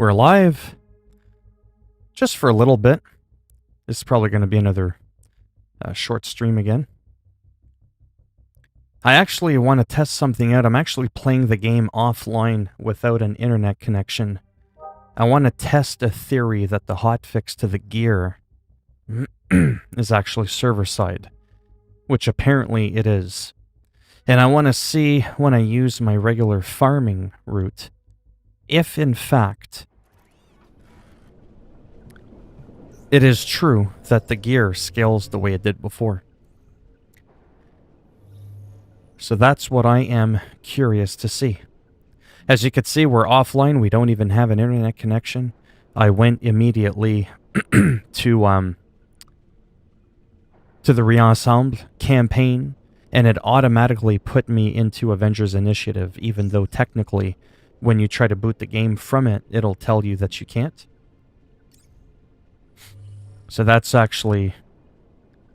We're live. Just for a little bit. This is probably going to be another short stream again. I actually want to test something out. I'm actually playing the game offline without an internet connection. I want to test a theory that the hotfix to the gear is actually server-side, which apparently it is. And I want to see when I use my regular farming route, if in fact it is true that the gear scales the way it did before. So that's what I am curious to see. As you can see, we're offline. We don't even have an internet connection. I went immediately to the Re-Ensemble campaign, and it automatically put me into Avengers Initiative, even though technically, when you try to boot the game from it, it'll tell you that you can't. So that's actually,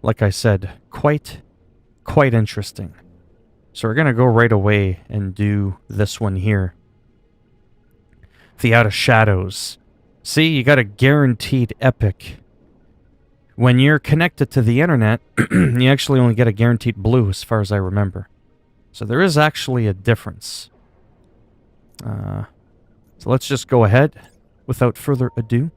like I said, quite interesting. So we're going to go right away and do this one here. The Out of Shadows. See, you got a guaranteed epic. When you're connected to the internet, you actually only get a guaranteed blue, as far as I remember. So there is actually a difference. So let's just go ahead without further ado,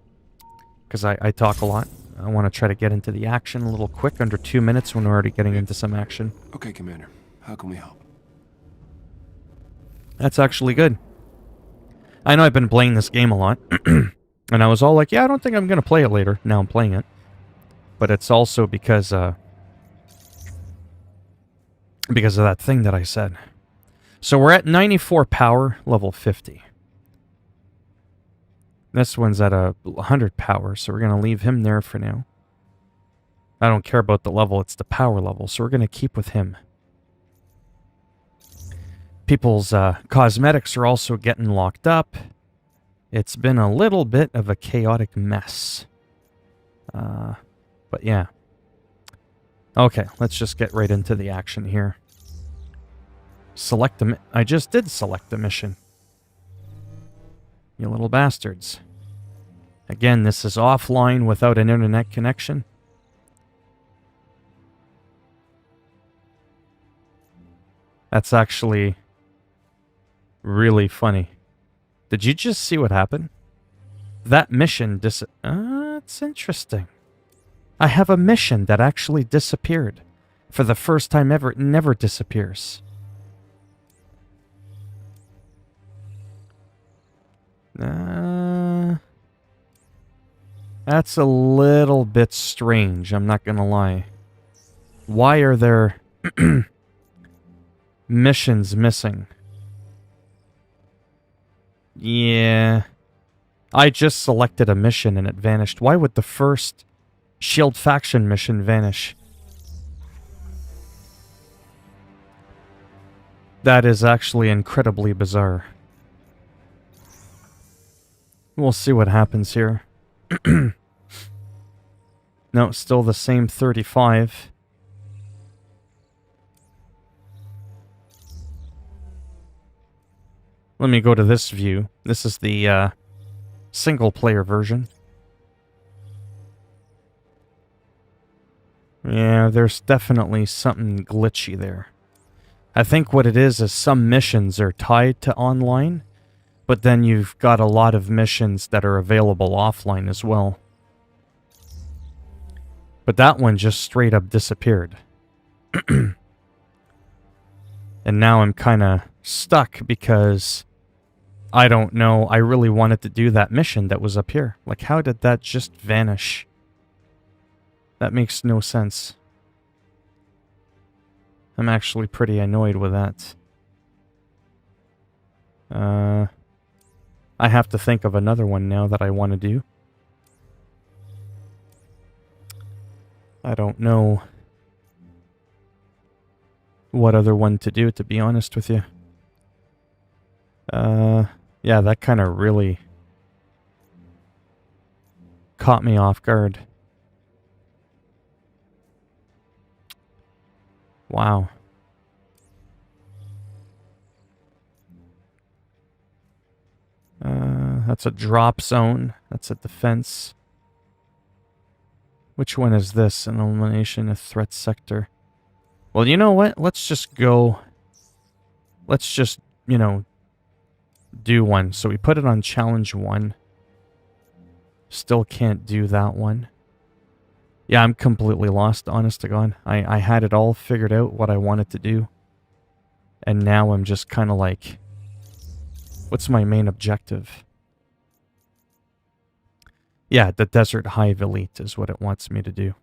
because I talk a lot. I want to try to get into the action a little quick, under 2 minutes when we're already getting into some action. Okay, Commander. How can we help? That's actually good. I know I've been playing this game a lot, and I was all like, yeah, I don't think I'm going to play it later. Now I'm playing it. But it's also because of that thing that I said. So we're at 94 power, level 50. This one's at 100 power, so we're going to leave him there for now. I don't care about the level, it's the power level, so we're going to keep with him. People's cosmetics are also getting locked up. It's been a little bit of a chaotic mess. But yeah. Okay, let's just get right into the action here. Select the I just did select the mission. You little bastards. Again, this is offline without an internet connection. That's actually really funny. Did you just see what happened? That mission it's interesting. I have a mission that actually disappeared. For the first time ever, it never disappears. That's a little bit strange, I'm not gonna lie. Why are there missions missing? Yeah. I just selected a mission and it vanished. Why would the first Shield faction mission vanish? That is actually incredibly bizarre. We'll see what happens here. No, still the same 35. Let me go to this view. This is the single-player version. Yeah, there's definitely something glitchy there. I think what it is some missions are tied to online, but then you've got a lot of missions that are available offline as well. But that one just straight up disappeared. And now I'm kind of stuck because I don't know. I really wanted to do that mission that was up here. Like, how did that just vanish? That makes no sense. I'm actually pretty annoyed with that. I have to think of another one now that I want to do. I don't know what other one to do, to be honest with you. Yeah, that kind of really caught me off guard. Wow. That's a drop zone. That's a defense. Which one is this? An elimination, a threat sector. Well, you know what? Let's just go... Let's just, you know, do one. So we put it on challenge 1. Still can't do that one. Yeah, I'm completely lost, honest to God. I had it all figured out, what I wanted to do. And now I'm just kind of like... What's my main objective? Yeah, the Desert Hive Elite is what it wants me to do.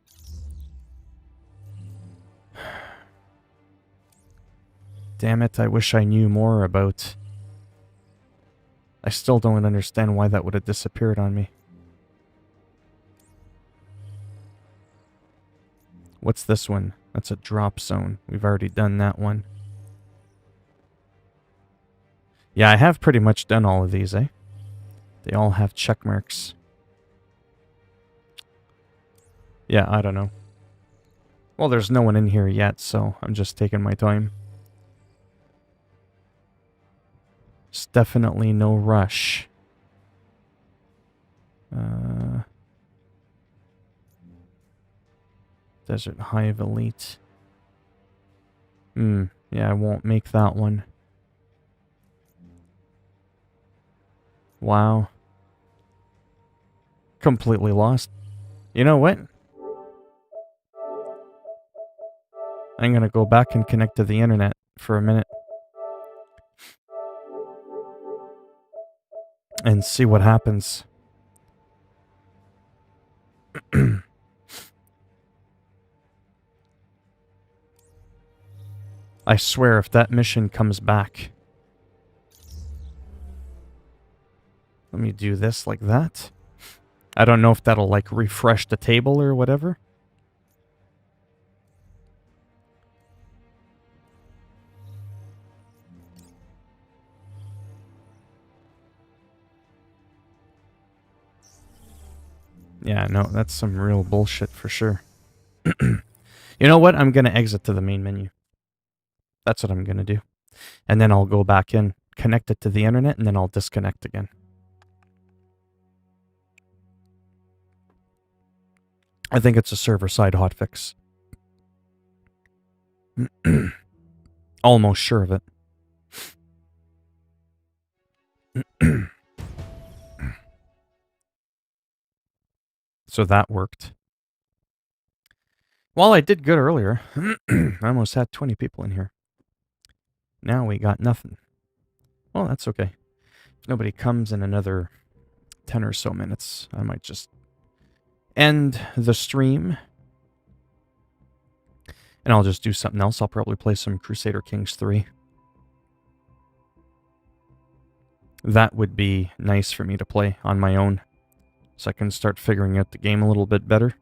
Damn it, I wish I knew more about... I still don't understand why that would have disappeared on me. What's this one? That's a drop zone. We've already done that one. Yeah, I have pretty much done all of these, eh? They all have check marks. Yeah, I don't know. Well, there's no one in here yet, so I'm just taking my time. It's definitely no rush. Desert Hive Elite. Yeah, I won't make that one. Wow. Completely lost. You know what? I'm gonna go back and connect to the internet for a minute. And see what happens. I swear if that mission comes back... Let me do this like that. I don't know if that'll like refresh the table or whatever. Yeah, no, that's some real bullshit for sure. You know what? I'm going to exit to the main menu. That's what I'm going to do. And then I'll go back in, connect it to the internet, and then I'll disconnect again. I think it's a server-side hotfix. Almost sure of it. So that worked. Well, I did good earlier. I almost had 20 people in here. Now we got nothing. Well, that's okay. If nobody comes in another 10 or so minutes, I might just end the stream. And I'll just do something else. I'll probably play some Crusader Kings 3. That would be nice for me to play on my own, so I can start figuring out the game a little bit better.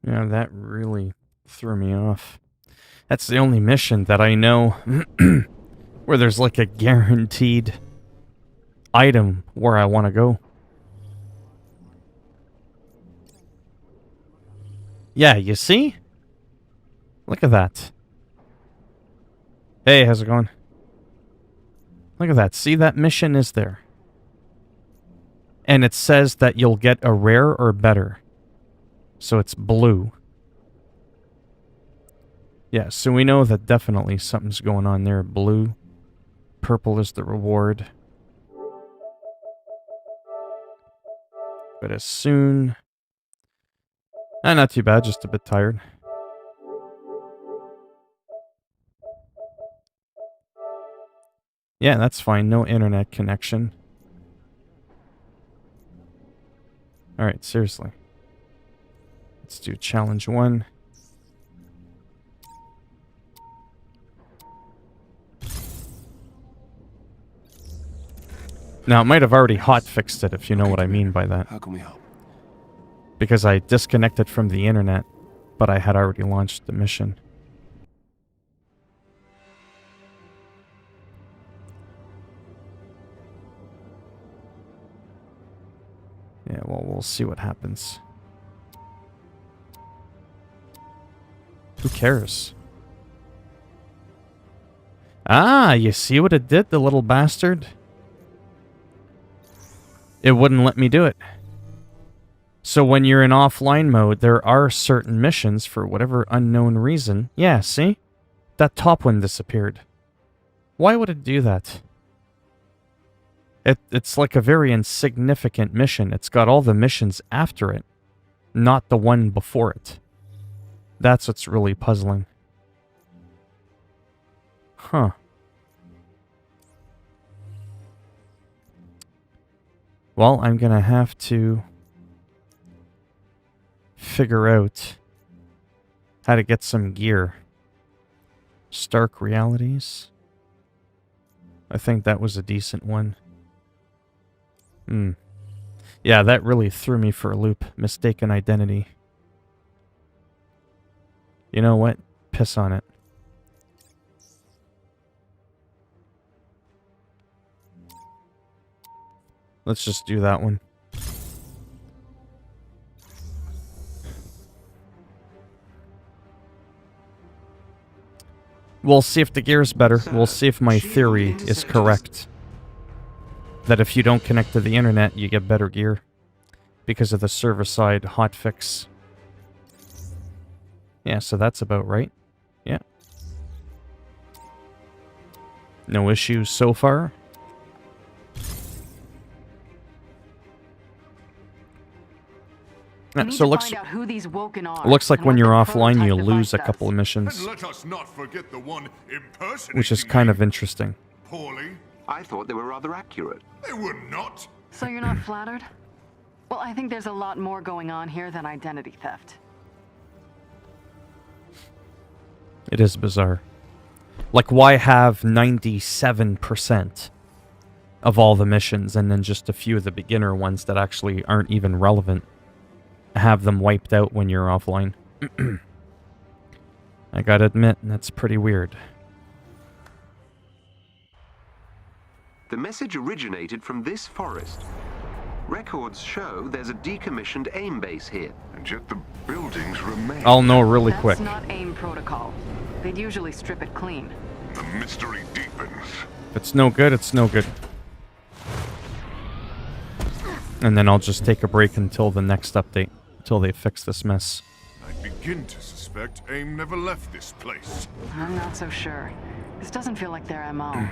Yeah, that really threw me off. That's the only mission that I know where there's like a guaranteed item where I want to go. Yeah, you see? Look at that. Hey, how's it going? Look at that. See, that mission is there. And it says that you'll get a rare or better. So it's blue. Yeah, so we know that definitely something's going on there. Blue. Purple is the reward. But as soon... not too bad, just a bit tired. Yeah, that's fine. No internet connection. Alright, seriously. Let's do challenge 1. Now, it might have already hotfixed it, if you know what I mean by that. How can we help? Because I disconnected from the internet, but I had already launched the mission. Yeah, well, we'll see what happens. Who cares? Ah, you see what it did, the little bastard? It wouldn't let me do it. So when you're in offline mode, there are certain missions for whatever unknown reason. Yeah, see? That top one disappeared. Why would it do that? It's like a very insignificant mission. It's got all the missions after it, not the one before it. That's what's really puzzling. Huh. Well, I'm gonna have to figure out how to get some gear. Stark Realities. I think that was a decent one. Yeah, that really threw me for a loop. Mistaken identity. You know what? Piss on it. Let's just do that one. We'll see if the gear's better. We'll see if my theory is correct. That if you don't connect to the internet, you get better gear. Because of the server-side hotfix. Yeah, so that's about right. Yeah. No issues so far. So looks like when you're offline, you lose a couple of missions. Which is kind of interesting. I thought they were rather accurate. They were not. So you're not flattered? Well, I think there's a lot more going on here than identity theft. It is bizarre. Like, why have 97% of all the missions and then just a few of the beginner ones that actually aren't even relevant? Have them wiped out when you're offline. I gotta admit, that's pretty weird. The message originated from this forest. Records show there's a decommissioned AIM base here. And yet the buildings remain. I'll know really quick. That's not AIM protocol. They'd usually strip it clean. The mystery deepens. If it's no good, it's no good. And then I'll just take a break until the next update. Until they fix this mess. I begin to suspect AIM never left this place. I'm not so sure. This doesn't feel like their MO.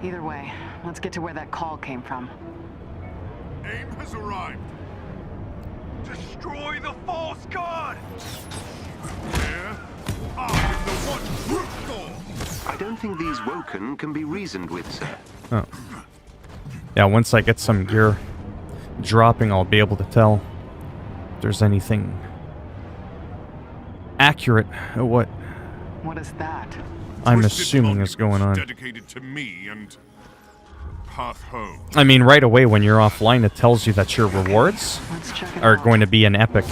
Either way, let's get to where that call came from. AIM has arrived. Destroy the false god! Here, I am the one brute god. I don't think these Woken can be reasoned with, sir. Oh. Yeah, once I get some gear dropping, I'll be able to tell if there's anything accurate. What? What is that? I'm assuming is going on. Dedicated to me and path home. I mean, right away when you're offline, it tells you that your rewards are going to be an epic.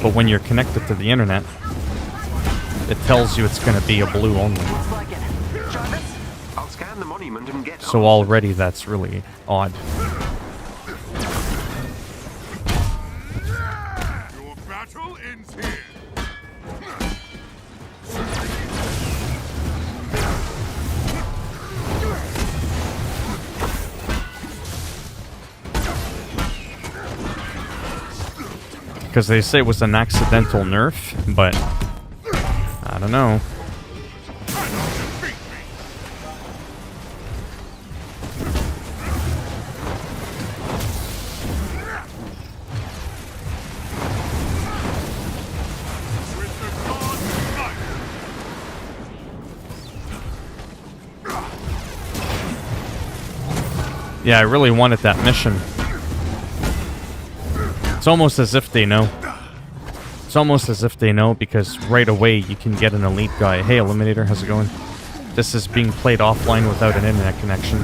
But when you're connected to the internet, it tells you it's going to be a blue only. Looks like it. Jarvis? I'll scan the monument and get So already that's really odd. Your battle ends here. Because they say it was an accidental nerf, but I don't know. Yeah, I really wanted that mission. It's almost as if they know. It's almost as if they know, because right away you can get an elite guy. Hey, Eliminator, how's it going? This is being played offline without an internet connection.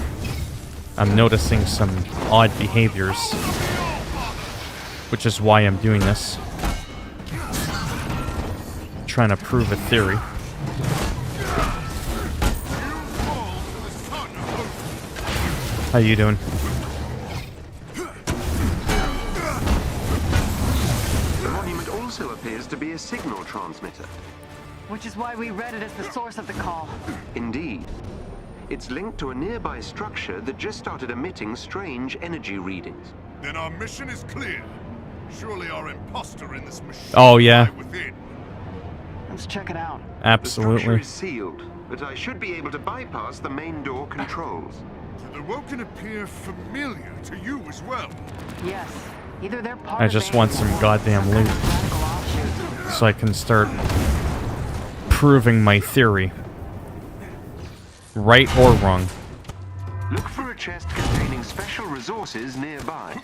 I'm noticing some odd behaviors, which is why I'm doing this. Trying to prove a theory. How you doing? also appears to be a signal transmitter. Which is why we read it as the source of the call. Indeed. It's linked to a nearby structure that just started emitting strange energy readings. Then our mission is clear. Surely our imposter in this machine Oh, yeah. lie within. Let's check it out. The structure Absolutely. is sealed, but I should be able to bypass the main door controls. Do the Woken appear familiar to you as well? Yes. Either they're part I of just AIM want some or goddamn some kind loot. of radical offshoot. So I can start proving my theory. Right or wrong. Look for a chest containing special resources nearby.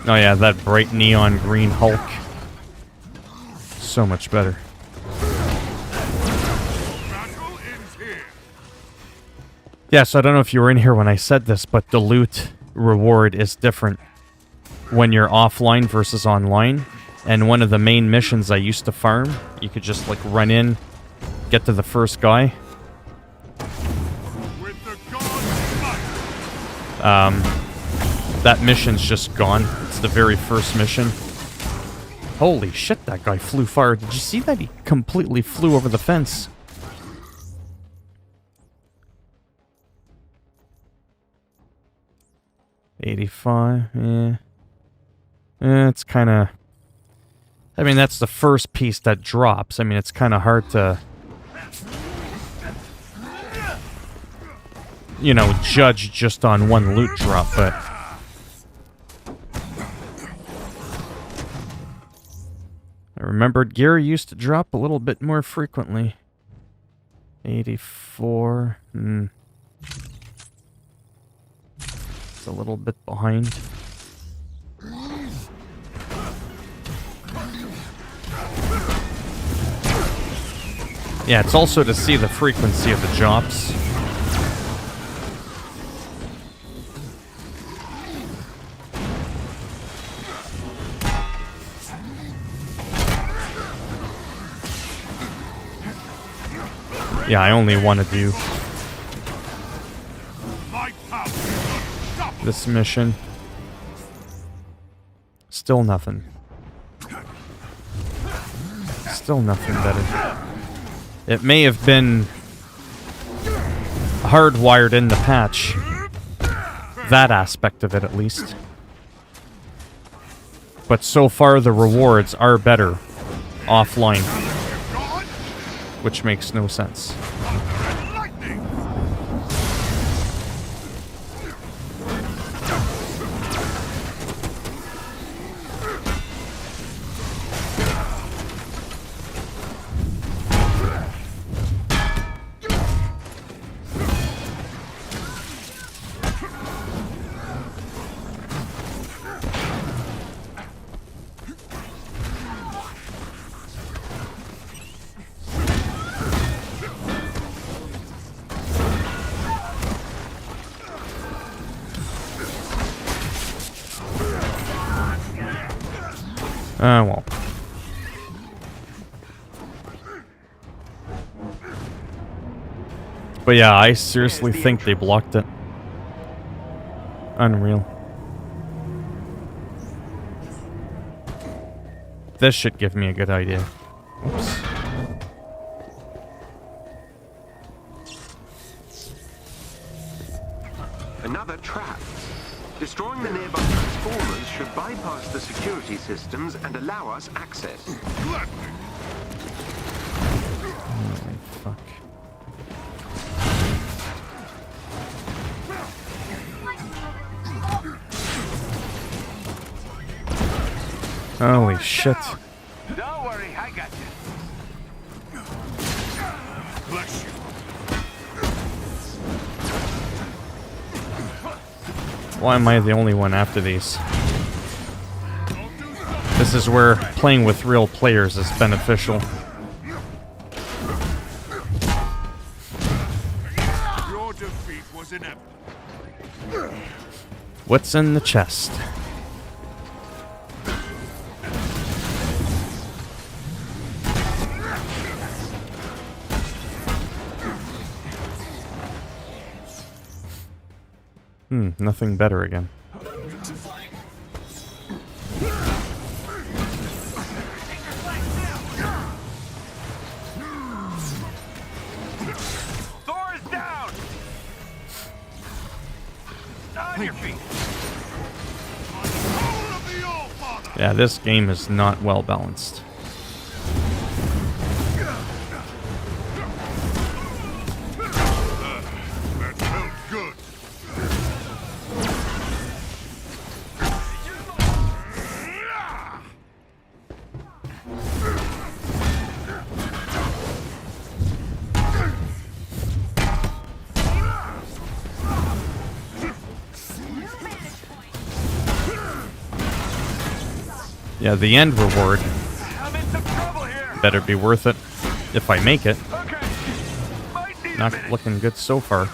Oh yeah, that bright neon green Hulk. So much better. Battle ends here. Yes, I don't know if you were in here when I said this, but the loot reward is different when you're offline versus online. And one of the main missions I used to farm, you could just like run in, get to the first guy. With the gods' might. That mission's just gone. It's the very first mission. Holy shit, that guy flew far. Did you see that? He completely flew over the fence. $85, yeah. It's kind of... I mean, that's the first piece that drops. I mean, it's kind of hard to... you know, judge just on one loot drop, but... I remembered gear used to drop a little bit more frequently. 84. It's a little bit behind. Yeah, it's also to see the frequency of the drops. Yeah, I only want to do My power is unstoppable. this mission. Still nothing. Still nothing better. It may have been hardwired in the patch. That aspect of it, at least. But so far, the rewards are better offline. God, Which makes no sense. thunder and lightning. Well. But yeah, I seriously think they blocked it. Unreal. This should give me a good idea. Oops. Another trap. Destroying the nearby transformers should bypass the security systems and allow us access. Gladly. Holy fuck. Holy shit. Don't worry, I got you. Bless you. Why am I the only one after these? This is where playing with real players is beneficial. Your defeat was inevitable. What's in the chest? Nothing better again. Thor is down! On your feet! Soul of the All-Father! Yeah, this game is not well balanced. That felt good. Yeah, the end reward I'm in some trouble here! better be worth it if I make it. Okay. Might need a Not minute. looking good so far.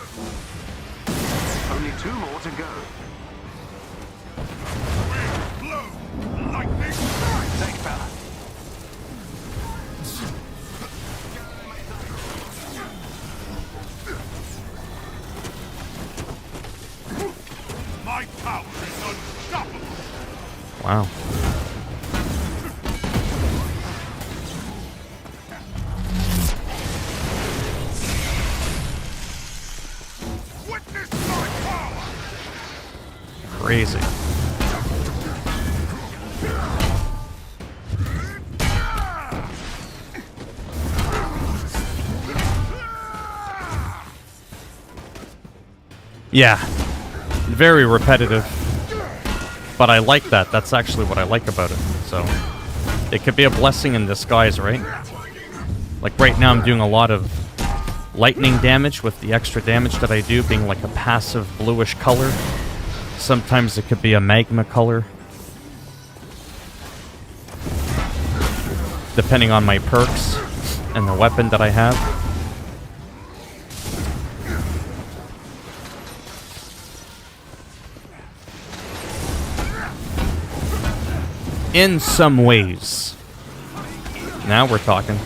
Only 2 more to go. Blow. Lightning strike. Thanks, fella. My power is unstoppable. Wow. Witness my power. Crazy. Yeah. Very repetitive. But I like that. That's actually what I like about it. So, it could be a blessing in disguise, right? Like right now I'm doing a lot of lightning damage with the extra damage that I do being like a passive bluish color. Sometimes it could be a magma color. Depending on my perks and the weapon that I have. In some ways. Now we're talking.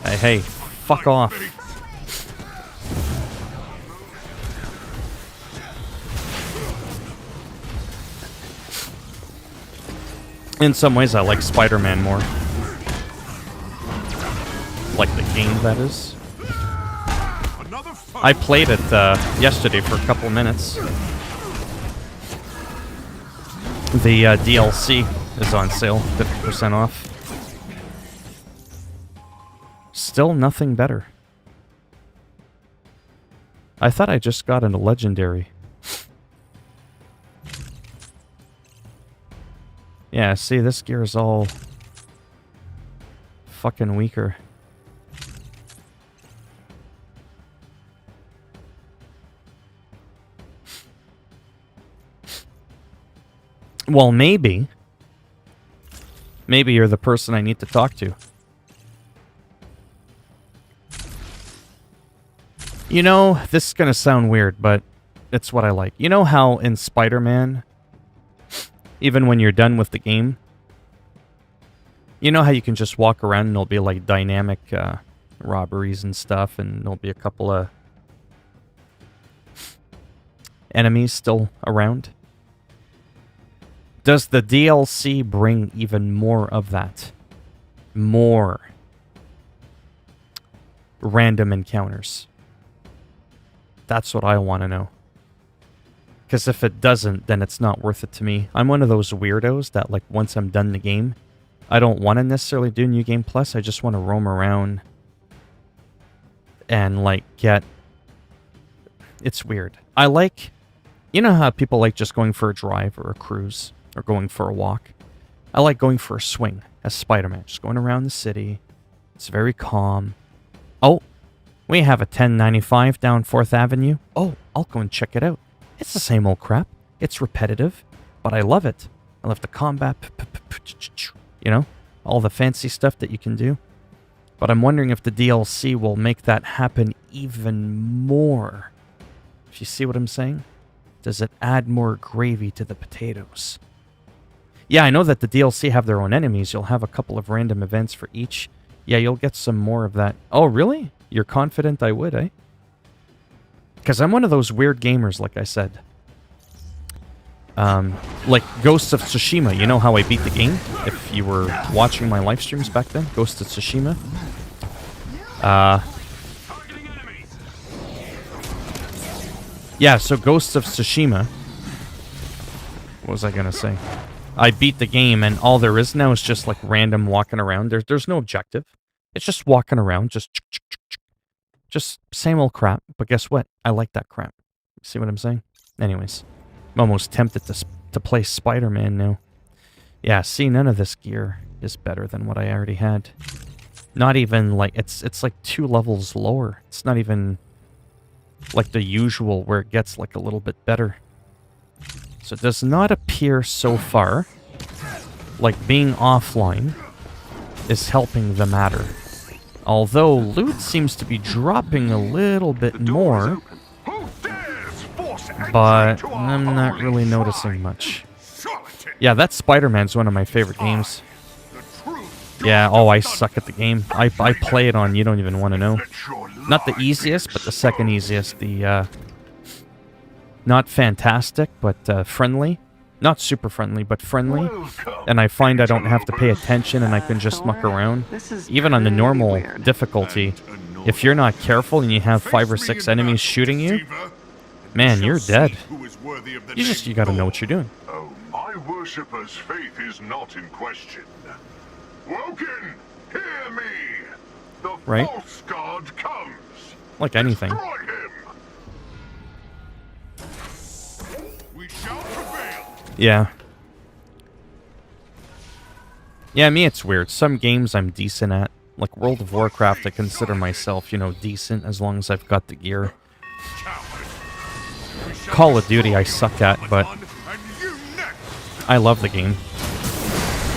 Hey, fuck off. In some ways, I like Spider-Man more. Like the game, that is. Another fight. I played it yesterday for a couple minutes. The DLC is on sale, 50% off. Still nothing better. I thought I just got into Legendary. Yeah, see, this gear is all fucking weaker. Well, maybe. Maybe you're the person I need to talk to. You know, this is gonna sound weird, but it's what I like. You know how in Spider-Man, even when you're done with the game, you know how you can just walk around and there'll be like dynamic robberies and stuff, and there'll be a couple of enemies still around? Does the DLC bring even more of that? More random encounters? That's what I want to know. Because if it doesn't, then it's not worth it to me. I'm one of those weirdos that, like, once I'm done the game, I don't want to necessarily do New Game Plus. I just want to roam around and, like, get... It's weird. I like... You know how people like just going for a drive or a cruise or going for a walk? I like going for a swing as Spider-Man. Just going around the city. It's very calm. Oh, we have a 1095 down 4th Avenue. Oh, I'll go and check it out. It's the same old crap. It's repetitive, but I love it. I love the combat, you know, all the fancy stuff that you can do. But I'm wondering if the DLC will make that happen even more. If you see what I'm saying? Does it add more gravy to the potatoes? Yeah, I know that the DLC have their own enemies. You'll have a couple of random events for each. Yeah, you'll get some more of that. Oh, really? You're confident I would, eh? Because I'm one of those weird gamers, like I said. Like Ghosts of Tsushima. You know how I beat the game? If you were watching my live streams back then, Ghosts of Tsushima. Yeah, so Ghosts of Tsushima. What was I gonna say? I beat the game, and all there is now is just like random walking around. There's no objective. It's just walking around, just same old crap. But guess what? I like that crap. See what I'm saying? Anyways, I'm almost tempted to play Spider-Man now. Yeah, see, none of this gear is better than what I already had. Not even like it's like 2 levels lower. It's not even like the usual where it gets like a little bit better. So it does not appear so far like being offline is helping the matter. Although loot seems to be dropping a little bit more, but I'm not really noticing much. Yeah, that Spider-Man's one of my favorite games. Yeah, oh, I suck at the game. I play it on, you don't even want to know. Not the easiest, but the second easiest. The, not fantastic, but friendly. Not super friendly, but friendly. And I find I don't have to pay attention and I can just muck around. Even on the normal difficulty, if you're not careful and you have 5 or 6 enemies shooting you, man, you're dead. You gotta know what you're doing. Oh, my worshipper's faith is not in question. Woken, hear me! The Right? false god comes! Like anything. Destroy him! We shall prevail! Yeah. Yeah, me it's weird. Some games I'm decent at. Like World of Warcraft, I consider myself, you know, decent as long as I've got the gear. Call of Duty I suck at, but I love the game.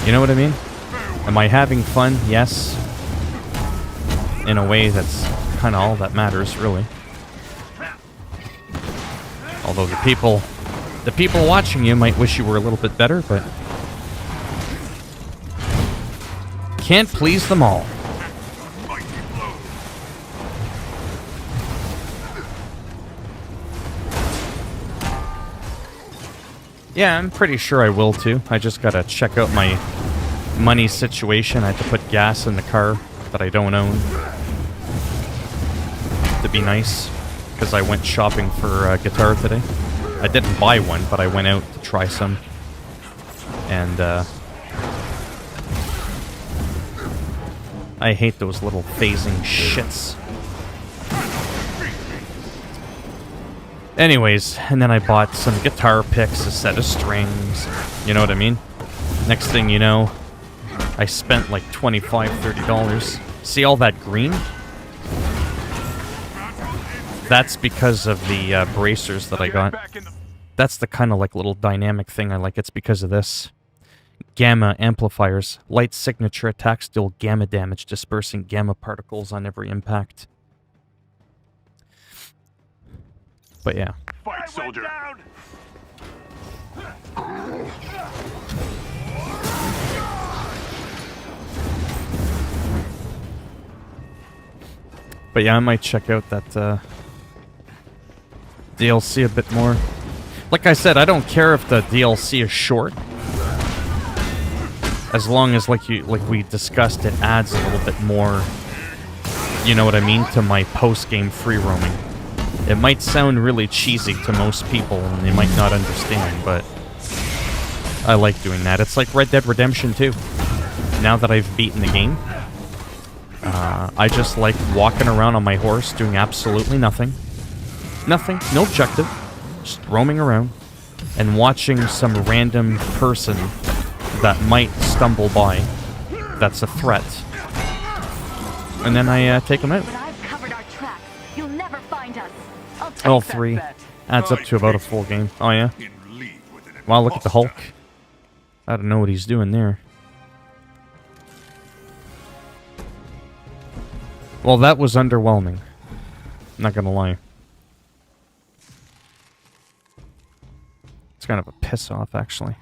You know what I mean? Am I having fun? Yes. In a way, that's kind of all that matters, really. Although the people watching you might wish you were a little bit better, but can't please them all. Yeah, I'm pretty sure I will too. I just gotta check out my money situation. I have to put gas in the car that I don't own. To be nice, because I went shopping for a guitar today. I didn't buy one, but I went out to try some. And I hate those little phasing shits. Anyways, and then I bought some guitar picks, a set of strings. You know what I mean? Next thing you know, I spent like $25, $30. See all that green? That's because of the bracers that I got. That's the kind of like little dynamic thing I like. It's because of this. Gamma amplifiers. Light signature attacks deal gamma damage, dispersing gamma particles on every impact. But yeah. Fight, soldier! But yeah, I might check out that DLC a bit more. Like I said, I don't care if the DLC is short. As long as, like we discussed, it adds a little bit more, you know what I mean, to my post-game free roaming. It might sound really cheesy to most people, and they might not understand, but I like doing that. It's like Red Dead Redemption 2. Now that I've beaten the game, I just like walking around on my horse, doing absolutely nothing. Nothing, no objective, just roaming around, and watching some random person that might stumble by that's a threat. And then I take them out. But I've covered our tracks. You'll never find us. I'll take All that 3 bet. adds up to about a full game. Oh yeah? Wow, look at the Hulk. I don't know what he's doing there. Well, that was underwhelming. Not gonna lie. It's kind of a piss off, actually.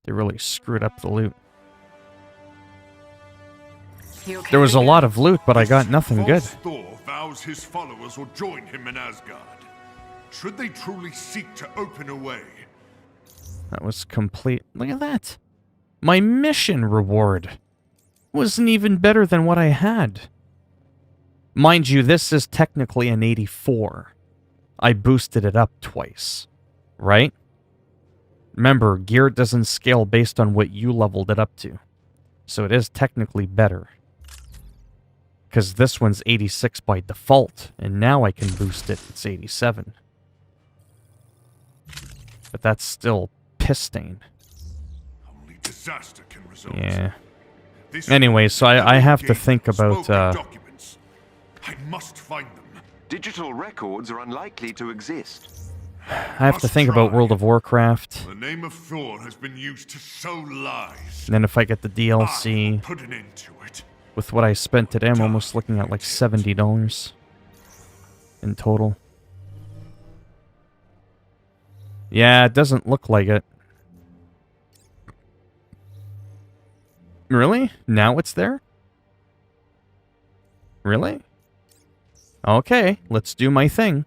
They really screwed up the loot. You okay There was a again? lot of loot, but I got nothing good. False Thor vows his followers will join him in Asgard. Should they truly seek to open a way, That was complete. Look at that. My mission reward wasn't even better than what I had. Mind you, this is technically an 84. I boosted it up twice, right? Remember, gear doesn't scale based on what you leveled it up to. So it is technically better. Because this one's 86 by default, and now I can boost it, it's 87. But that's still piss stain. only disaster can result. Yeah. This Anyway, so I have to gave think about, spoken documents. I must find them. Digital records are unlikely to exist. I have to think about World of Warcraft. The name of Thor has been used to sow lies. And then if I get the I will DLC, put an end to it. with what I spent today, I'm almost looking at like $70 in total. Yeah, it doesn't look like it. Really? Now it's there? Really? Okay, let's do my thing.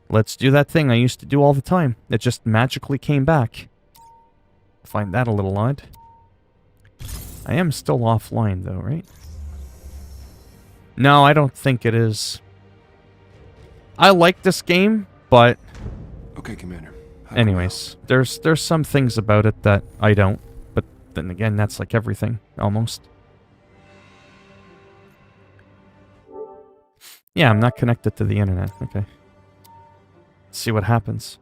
Let's do that thing I used to do all the time. It just magically came back. Find that a little odd. I am still offline though, right? No, I don't think it is. I like this game, but Okay, Commander. anyways, there's some things about it that I don't. But then again, that's like everything, almost. Yeah, I'm not connected to the internet. Okay. Let's see what happens.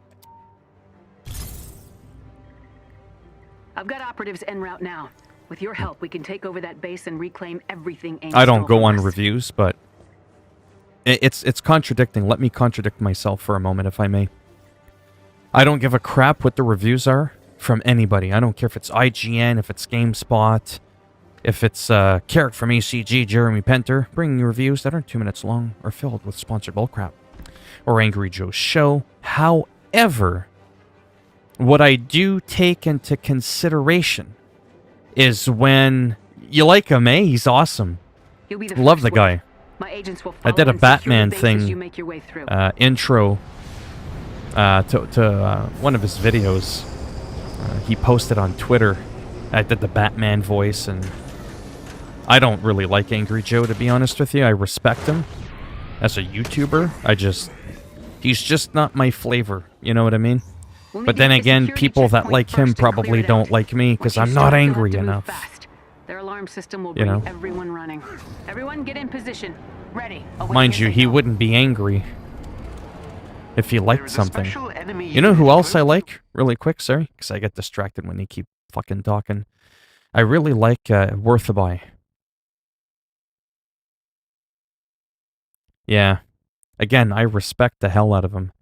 I've got operatives en route now. With your help, we can take over that base and reclaim everything AIM I don't stole go from on us. reviews, but it's contradicting. Let me contradict myself for a moment, if I may. I don't give a crap what the reviews are from anybody. I don't care if it's IGN, if it's GameSpot, if it's Carrot from ACG, Jeremy Penter, bringing you reviews that aren't 2 minutes long or filled with sponsored bullcrap, or Angry Joe's show. However, what I do take into consideration is when you like him, eh? He's awesome. You'll be the Love first the wave. guy. My agents will I did follow a and secure the Batman base thing, as you make your way through. Intro to one of his videos. He posted on Twitter. I did the Batman voice, and I don't really like Angry Joe, to be honest with you. I respect him as a YouTuber. He's just not my flavor. You know what I mean? We'll need But to then get the again, security people that checkpoint like him first and clear probably it don't out. like me because Once I'm you not start, you'll angry have to move enough. fast. Their alarm system will You bring know? everyone running. Everyone get in position. Ready. Awaiting Mind you, your he signal. wouldn't be angry if he There liked is a something. special enemy You know who unit else I close- like? Really quick, sorry, because I get distracted when they keep fucking talking. I really like Worth a Buy. Yeah. Again, I respect the hell out of him.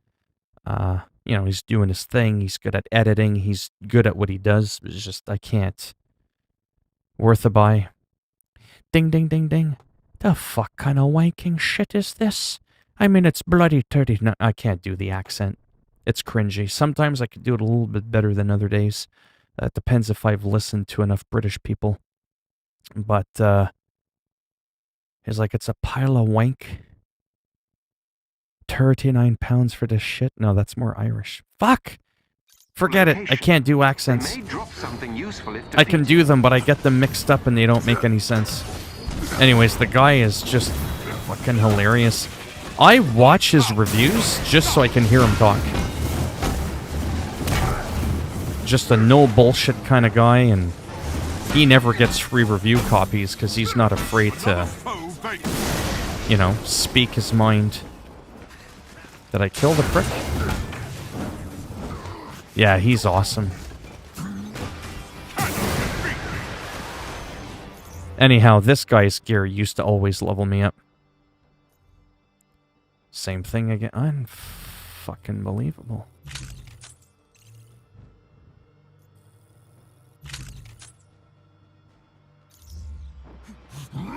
You know, he's doing his thing. He's good at editing. He's good at what he does. It's just, I can't. Worth a Buy. Ding, ding, ding, ding. The fuck kind of wanking shit is this? I mean, it's bloody 30. No, I can't do the accent. It's cringy. Sometimes I could do it a little bit better than other days. It depends if I've listened to enough British people. But, he's like, it's a pile of wank. 39 pounds for this shit? No, that's more Irish. Fuck! Forget it. I can't do They accents. may drop something useful if I can defeated. do them, but I get them mixed up and they don't make any sense. Anyways, the guy is just fucking hilarious. I watch his reviews just so I can hear him talk. Just a no bullshit kind of guy, and he never gets free review copies because he's not afraid to, you know, speak his mind. Did I kill the prick? Yeah, he's awesome. Anyhow, this guy's gear used to always level me up. Same thing again. Unfucking believable.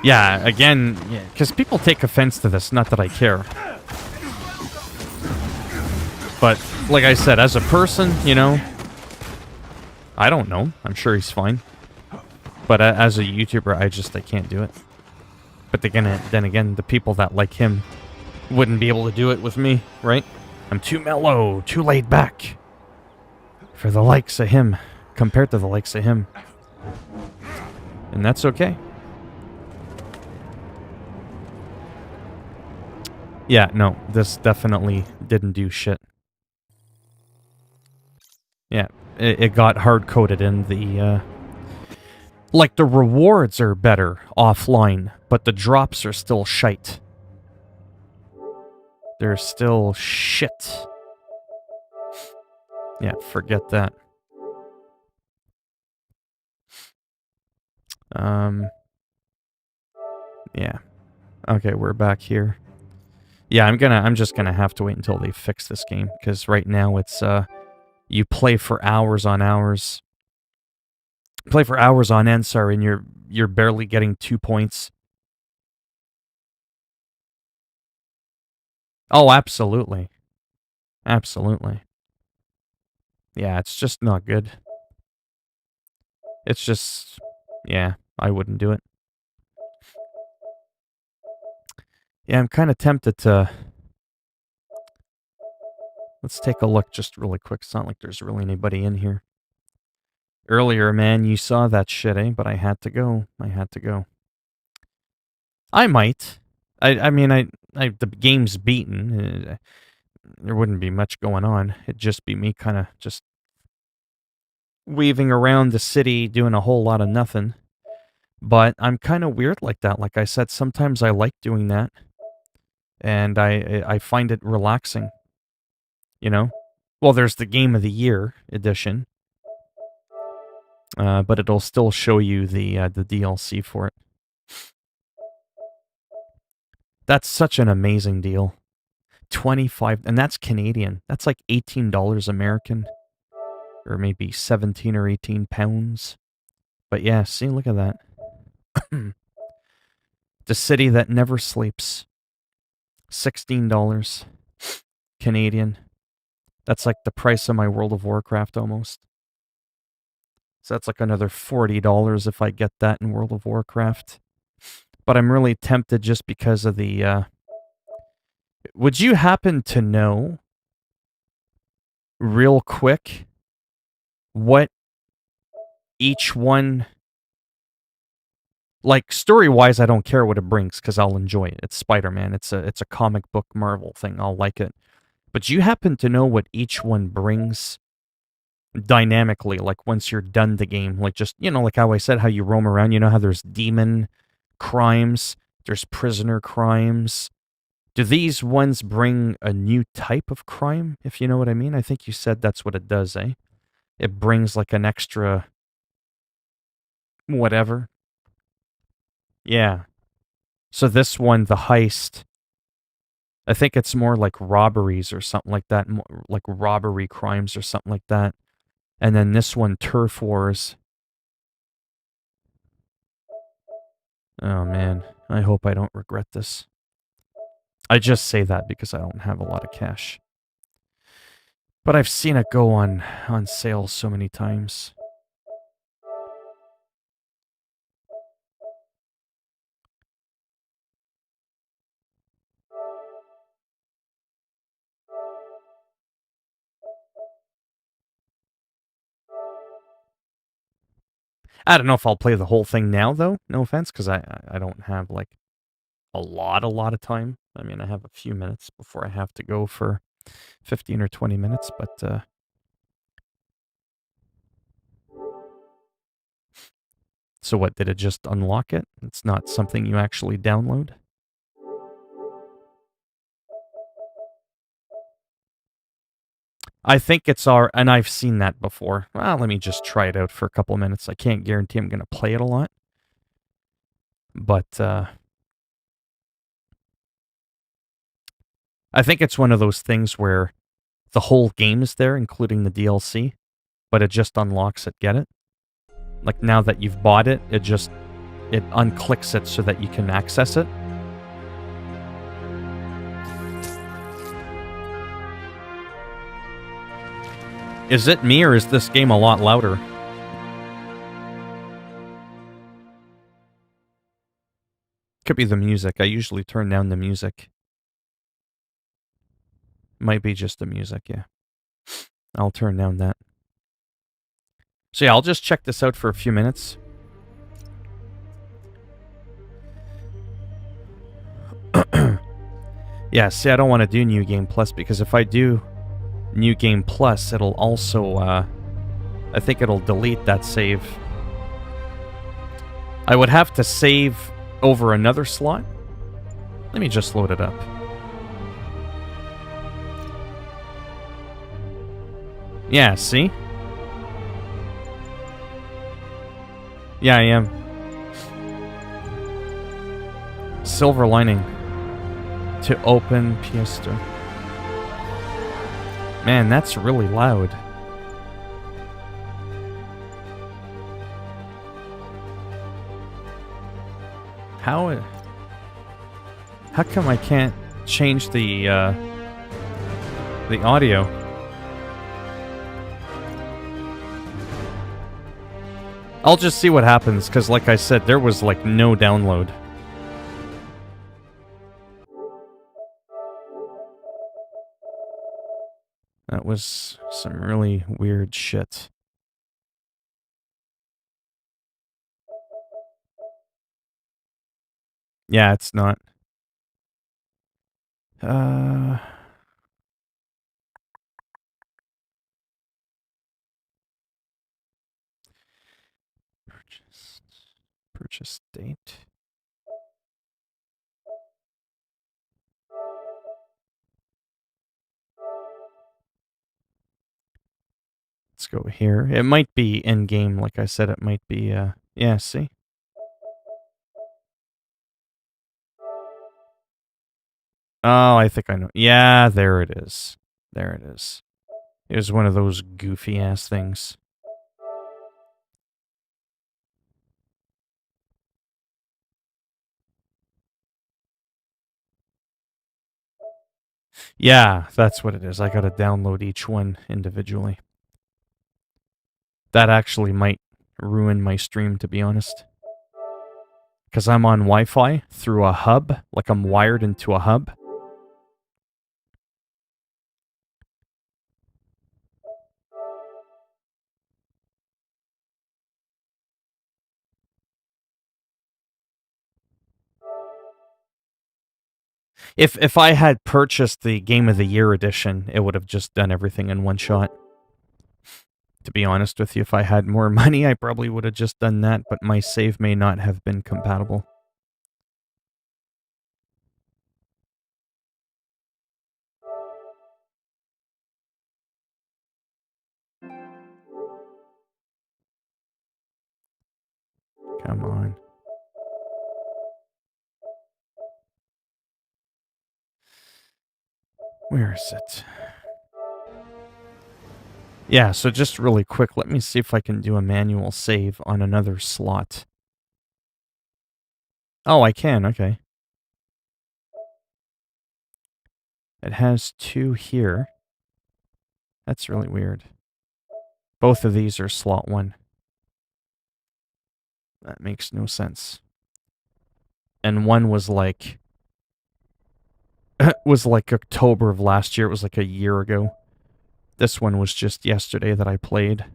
Yeah, again, because people take offense to this, not that I care. But, like I said, as a person, you know, I don't know. I'm sure he's fine. But as a YouTuber, I can't do it. But then again, the people that like him wouldn't be able to do it with me, right? I'm too mellow, too laid back for the likes of him, compared to the likes of him. And that's okay. Yeah, no, this definitely didn't do shit. Yeah, it got hard-coded in the, like, the rewards are better offline, but the drops are still shite. They're still shit. Yeah, forget that. Yeah. Okay, we're back here. Yeah, I'm just gonna have to wait until they fix this game, because right now it's, you play for hours on hours. Play for hours on end, sorry, and you're barely getting 2 points. Oh, absolutely. Absolutely. Yeah, it's just not good. It's just, yeah, I wouldn't do it. Yeah, I'm kind of tempted to... Let's take a look just really quick. It's not like there's really anybody in here. Earlier, man, you saw that shit, eh? But I had to go. I had to go. I might. I mean, the game's beaten. There wouldn't be much going on. It'd just be me kind of just weaving around the city, doing a whole lot of nothing. But I'm kind of weird like that. Like I said, sometimes I like doing that. And I find it relaxing. You know? Well, there's the Game of the Year edition. But it'll still show you the DLC for it. That's such an amazing deal. 25, and that's Canadian. That's like $18 American. Or maybe 17 or 18 pounds. But yeah, see, look at that. The city that never sleeps. $16 Canadian. That's like the price of my World of Warcraft almost. So that's like another $40 if I get that in World of Warcraft. But I'm really tempted just because of the... Would you happen to know, real quick, what each one... Like, story-wise, I don't care what it brings, because I'll enjoy it. It's Spider-Man. It's a comic book Marvel thing. I'll like it. But do you happen to know what each one brings dynamically, like once you're done the game? Like just, you know, like how I said, how you roam around. You know how there's demon crimes, there's prisoner crimes. Do these ones bring a new type of crime, if you know what I mean? I think you said that's what it does, eh? It brings like an extra... whatever. Yeah. So this one, the heist, I think it's more like robberies or something like that, like robbery crimes or something like that. And then this one, turf wars. Oh man, I hope I don't regret this. I just say that because I don't have a lot of cash. But I've seen it go on sale so many times. I don't know if I'll play the whole thing now, though. No offense, because I don't have, like, a lot of time. I mean, I have a few minutes before I have to go for 15 or 20 minutes, but, So what, did it just unlock it? It's not something you actually download? I think it's and I've seen that before. Well, let me just try it out for a couple of minutes. I can't guarantee I'm going to play it a lot. But, I think it's one of those things where the whole game is there, including the DLC, but it just unlocks it, get it? Like, now that you've bought it, it unclicks it so that you can access it. Is it me, or is this game a lot louder? Could be the music. I usually turn down the music. Might be just the music, yeah. I'll turn down that. So yeah, I'll just check this out for a few minutes. Yeah, see, I don't want to do New Game Plus because if I do New Game Plus, it'll also, I think it'll delete that save. I would have to save over another slot. Let me just load it up. Yeah, see? Yeah, I am. Silver lining. To open PS Store. Man, that's really loud. How come I can't change the audio? I'll just see what happens, because like I said, there was like no download. That was some really weird shit. Yeah, it's not. Purchase date. Let's go here. It might be in-game, like I said, it might be, yeah, see? Oh, I think I know. Yeah, there it is. There it is. It was one of those goofy-ass things. Yeah, that's what it is. I gotta download each one individually. That actually might ruin my stream, to be honest. Because I'm on Wi-Fi through a hub, like I'm wired into a hub. If I had purchased the Game of the Year edition, it would have just done everything in one shot. To be honest with you, if I had more money, I probably would have just done that, but my save may not have been compatible. Come on. Where is it? Yeah, so just really quick, let me see if I can do a manual save on another slot. Oh, I can, okay. It has 2 here. That's really weird. Both of these are slot 1. That makes no sense. And one was like... was like October of last year. It was like a year ago. This one was just yesterday that I played.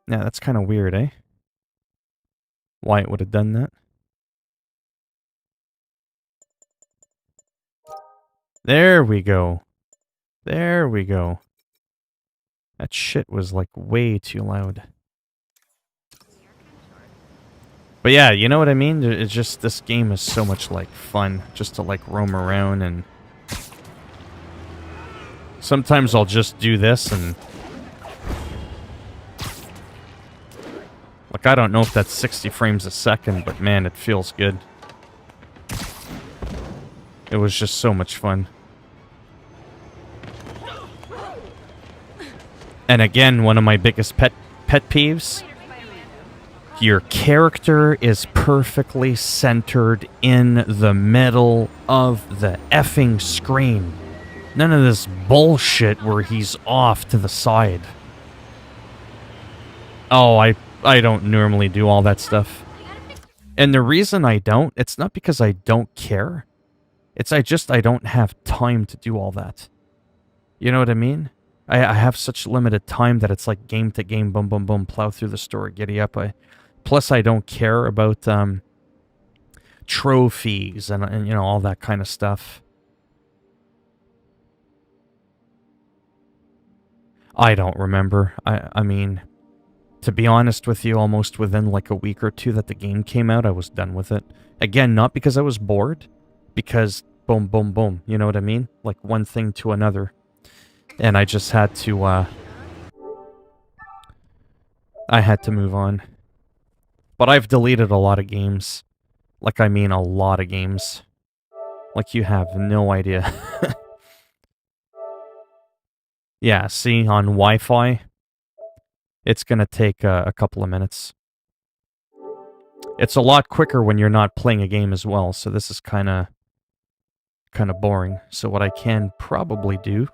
Yeah, that's kind of weird, eh? Why it would have done that. There we go. There we go. That shit was like way too loud. But yeah, you know what I mean? It's just, this game is so much like fun just to like roam around, and sometimes I'll just do this and like, I don't know if that's 60 frames a second, but man, it feels good. It was just so much fun. And again, one of my biggest pet peeves, your character is perfectly centered in the middle of the effing screen. None of this bullshit where he's off to the side. Oh, I don't normally do all that stuff. And the reason I don't, it's not because I don't care. It's I don't have time to do all that. You know what I mean? I have such limited time that it's like game to game, boom, boom, boom, plow through the story, giddy up. Plus, I don't care about trophies and you know, all that kind of stuff. I don't remember. I mean, to be honest with you, almost within like a week or two that the game came out, I was done with it. Again, not because I was bored, because boom, boom, boom. You know what I mean? Like one thing to another. And I just had to, I had to move on. But I've deleted a lot of games. Like, I mean a lot of games. Like, you have no idea. Yeah, see, on Wi-Fi, it's gonna take a couple of minutes. It's a lot quicker when you're not playing a game as well, so this is kind of boring. So what I can probably do,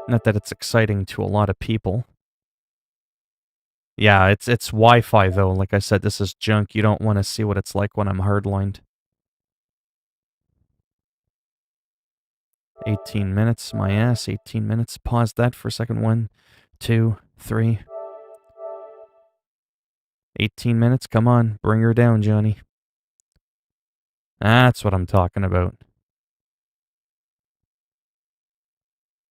not that it's exciting to a lot of people. Yeah, it's Wi-Fi though. Like I said, this is junk. You don't want to see what it's like when I'm hardlined. 18 minutes, my ass, 18 minutes. Pause that for a second. 1, 2, 3. 18 minutes, come on, bring her down, Johnny. That's what I'm talking about.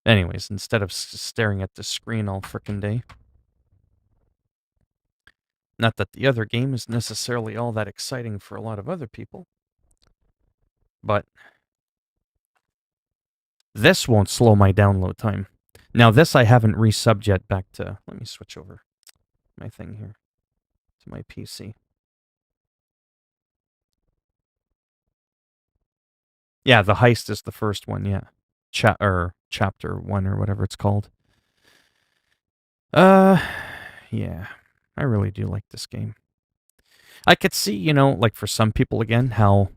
Anyways, instead of staring at the screen all frickin' day. Not that the other game is necessarily all that exciting for a lot of other people. But this won't slow my download time. Now this I haven't resubbed yet back to... Let me switch over my thing here to my PC. Yeah, the heist is the first one, yeah. Chapter 1 or whatever it's called. Yeah. I really do like this game. I could see, you know, like for some people again, how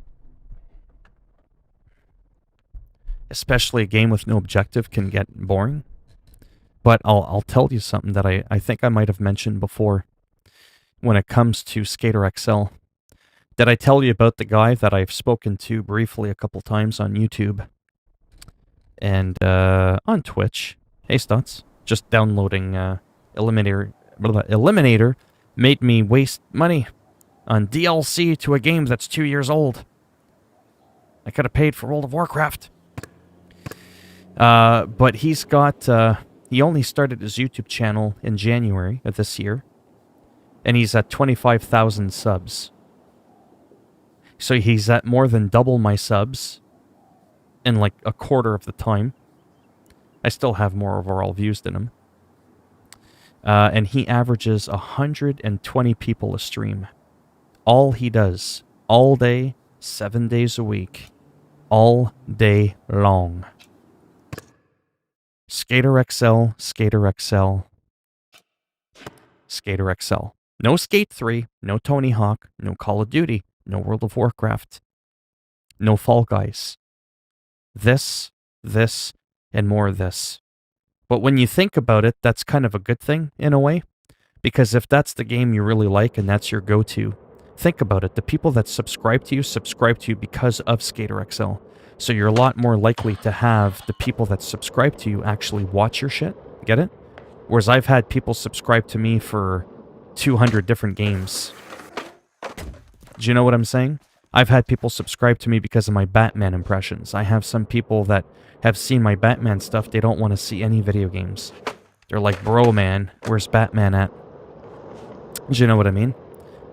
especially a game with no objective can get boring. But I'll tell you something that I think I might have mentioned before when it comes to Skater XL. Did I tell you about the guy that I've spoken to briefly a couple times on YouTube and on Twitch? Hey, Stutz. Just downloading Eliminator made me waste money on DLC to a game that's 2 years old. I could have paid for World of Warcraft. But he's got... he only started his YouTube channel in January of this year. And he's at 25,000 subs. So he's at more than double my subs in like a quarter of the time. I still have more overall views than him. And he averages 120 people a stream. All he does. All day, 7 days a week. All day long. Skater XL, Skater XL, Skater XL. No Skate 3, no Tony Hawk, no Call of Duty, no World of Warcraft, no Fall Guys. This, and more of this. But when you think about it, that's kind of a good thing, in a way. Because if that's the game you really like and that's your go-to, think about it. The people that subscribe to you because of Skater XL. So you're a lot more likely to have the people that subscribe to you actually watch your shit. Get it? Whereas I've had people subscribe to me for 200 different games. Do you know what I'm saying? I've had people subscribe to me because of my Batman impressions. I have some people that have seen my Batman stuff. They don't want to see any video games. They're like, bro, man, where's Batman at? Do you know what I mean?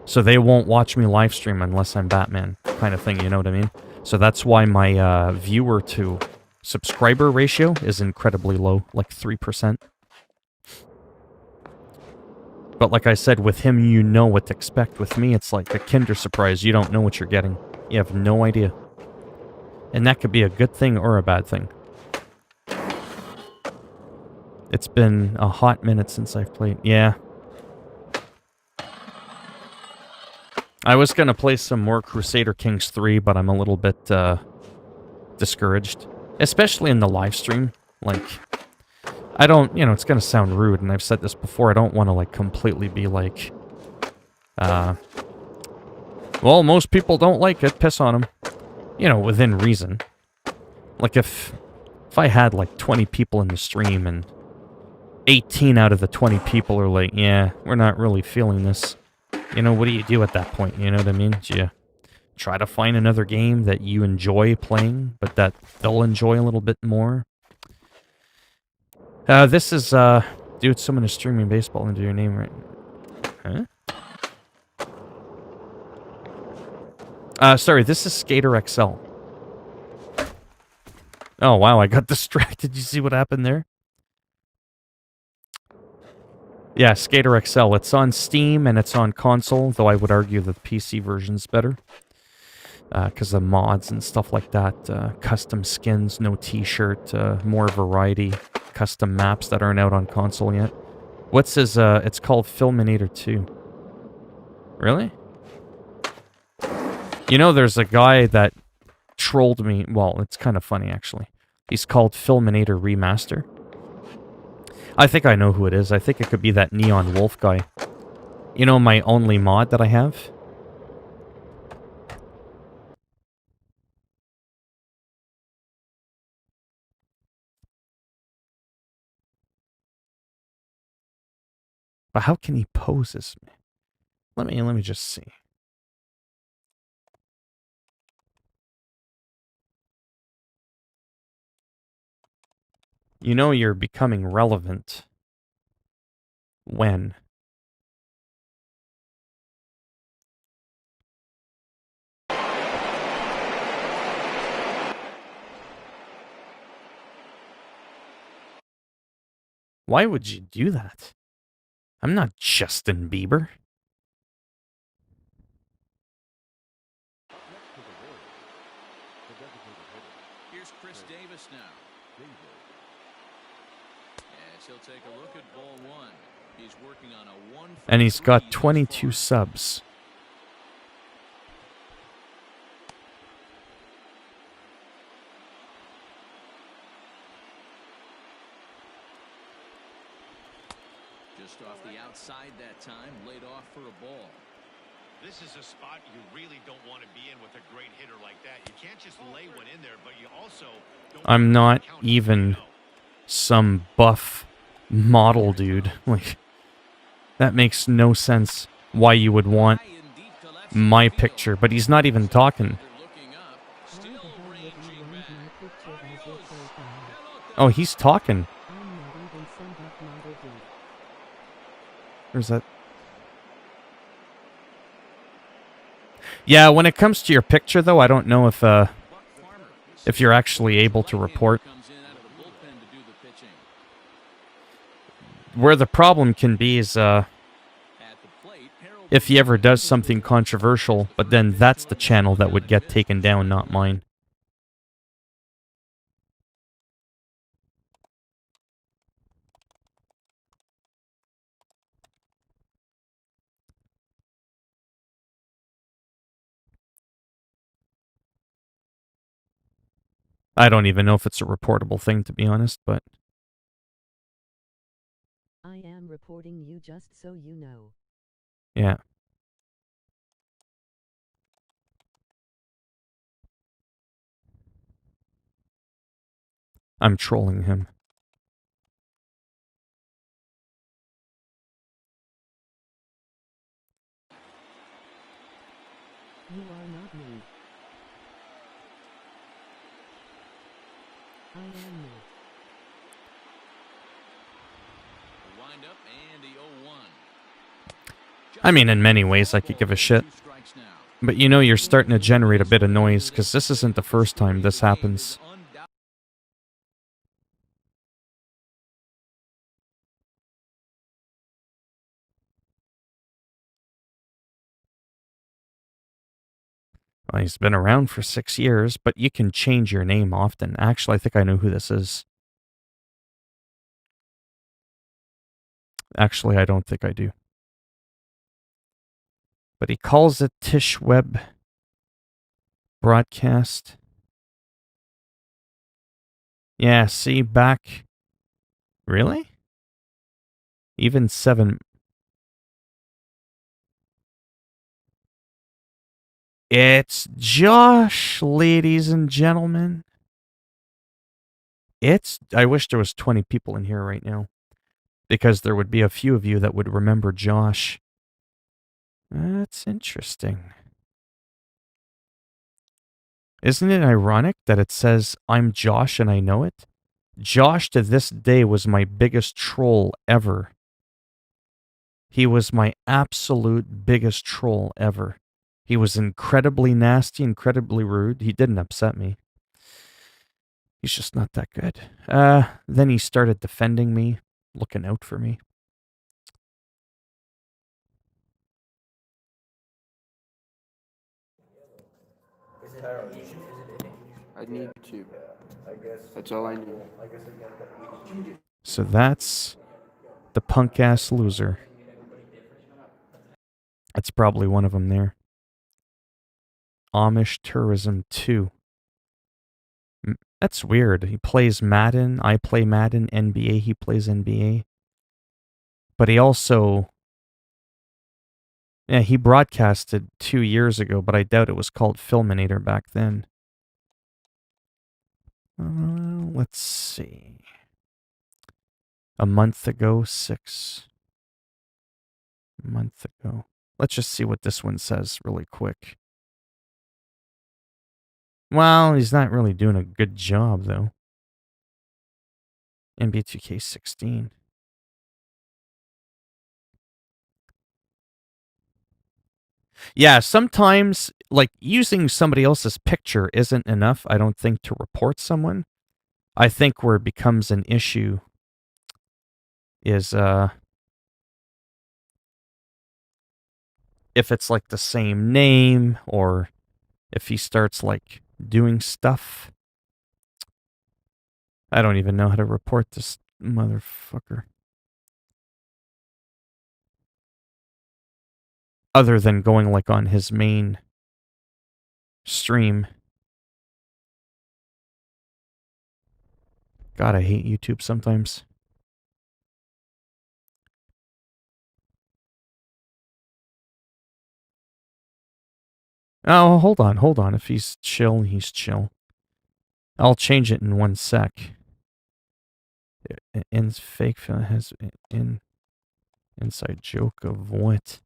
So they won't watch me live stream unless I'm Batman, kind of thing, you know what I mean? So that's why my viewer to subscriber ratio is incredibly low, like 3%. But like I said, with him, you know what to expect. With me, it's like a Kinder Surprise. You don't know what you're getting. You have no idea. And that could be a good thing or a bad thing. It's been a hot minute since I've played. Yeah. I was going to play some more Crusader Kings 3, but I'm a little bit discouraged. Especially in the live stream. Like, I don't, you know, it's going to sound rude, and I've said this before, I don't want to, like, completely be, like, Well, most people don't like it. Piss on them. You know, within reason. Like, if I had, like, 20 people in the stream and 18 out of the 20 people are like, yeah, we're not really feeling this. You know, what do you do at that point? You know what I mean? Do you try to find another game that you enjoy playing, but that they'll enjoy a little bit more? This is, dude, someone is streaming baseball into your name right now. Huh? Sorry, this is Skater XL. Oh, wow, I got distracted. You see what happened there? Yeah, Skater XL. It's on Steam and it's on console, though I would argue the PC version's better. Because of mods and stuff like that. Custom skins, no t-shirt, more variety. Custom maps that aren't out on console yet. What's his, it's called Philminator 2. Really? You know, there's a guy that trolled me. Well, it's kind of funny, actually. He's called Philminator Remaster. I think I know who it is. I think it could be that Neon Wolf guy. You know, my only mod that I have? But how can he pose as me? Let me just see. You know you're becoming relevant when? Why would you do that? I'm not Justin Bieber. Here's Chris Davis now. Yes, he'll take a look at ball one. He's working on a 1 for And he's got 3 22 subs. Just off the outside that time, laid off for a ball. This is a spot you really don't want to be in with a great hitter like that. You can't just lay one in there, but you also don't. I'm not even some buff model dude. Like, that makes no sense why you would want my picture, but he's not even talking. Oh, he's talking. There's that. Yeah, when it comes to your picture, though, I don't know if you're actually able to report. Where the problem can be is if he ever does something controversial, but then that's the channel that would get taken down, not mine. I don't even know if it's a reportable thing, to be honest, but... I am reporting you just so you know. Yeah. I'm trolling him. You are not me. I am me. Wind up and the 0-1. I mean, in many ways, I could give a shit. But you know, you're starting to generate a bit of noise, because this isn't the first time this happens. Well, he's been around for 6 years, but you can change your name often. Actually, I think I know who this is. Actually, I don't think I do. But he calls it Tish Web Broadcast. Yeah, see, back... Really? Even 7... It's Josh, ladies and gentlemen. I wish there was 20 people in here right now, because there would be a few of you that would remember Josh. That's interesting. Isn't it ironic that it says, I'm Josh and I know it? Josh to this day was my biggest troll ever. He was my absolute biggest troll ever. He was incredibly nasty, incredibly rude. He didn't upset me. He's just not that good. Then he started defending me, looking out for me. I need to. That's all I need. So that's the punk-ass loser. That's probably one of them there. Amish Tourism 2. That's weird. He plays Madden. I play Madden. NBA. He plays NBA. But he also... Yeah, he broadcasted 2 years ago, but I doubt it was called Philminator back then. Let's see. A month ago, 6. A month ago. Let's just see what this one says really quick. Well, he's not really doing a good job, though. NBA 2K16. Yeah, sometimes, like, using somebody else's picture isn't enough, I don't think, to report someone. I think where it becomes an issue is, if it's, like, the same name, or if he starts, like, doing stuff. I don't even know how to report this motherfucker. Other than going, like, on his main stream. God, I hate YouTube sometimes. Oh, hold on. If he's chill, he's chill. I'll change it in 1 sec. Fake has inside joke of what?